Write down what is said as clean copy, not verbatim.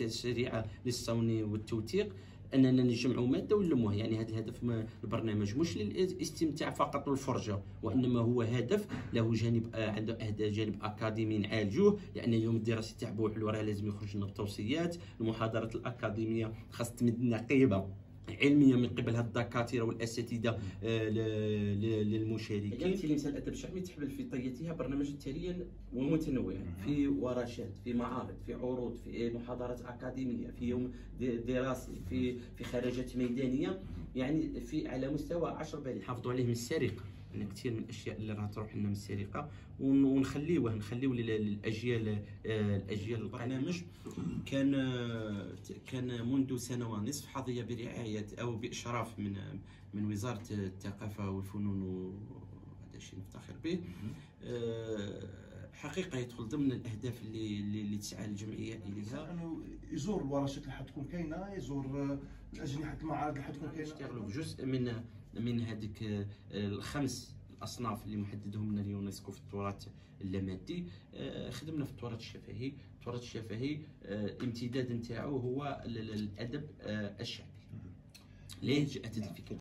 الشريعه للصون والتوثيق اننا نجمعوا ماده ونلموها. يعني هذا الهدف من البرنامج مش للاستمتاع فقط والفرجه، وانما هو هدف له جانب عنده جانب اكاديمي نعالجوه، لان اليوم الدراسي تاع بوحل وراه لازم يخرج لنا بتوصيات. المحاضرات الاكاديميه خاص تمد لنا قيمه علميه من قبل هاد الدكاتره والاساتذه للمشاركين. تلميذ الادب الشعبي تحمل في طياتها برنامجا تاليا ومتنوعا، في ورشات، في معارض، في عروض، في محاضرات اكاديميه، في يوم دراسي، في خرجات ميدانيه، يعني في على مستوى 10 بلاد. نحافظوا عليه من السرقه، يعني كثير من الاشياء اللي راح تروح لنا من السرقه ونخليوه للاجيال البرنامج كان منذ سنه ونصف حظي برعايه او باشراف من وزاره الثقافه والفنون، وهذا شيء نفتخر به. حقيقه يدخل ضمن الاهداف اللي تسعى الجمعيه اليها، انه يزور الورشات اللي حتكون كاينه، يزور اجنحه المعارض اللي حتكون كاينه، نشتغلوا بجزء من هذيك الخمس الاصناف اللي محددهم لنا اليونسكو في التراث اللامادي. خدمنا في التراث الشفهي. التراث الشفهي امتداد نتاعو هو الادب الشعبي. ليه جاءت هذه الفكره؟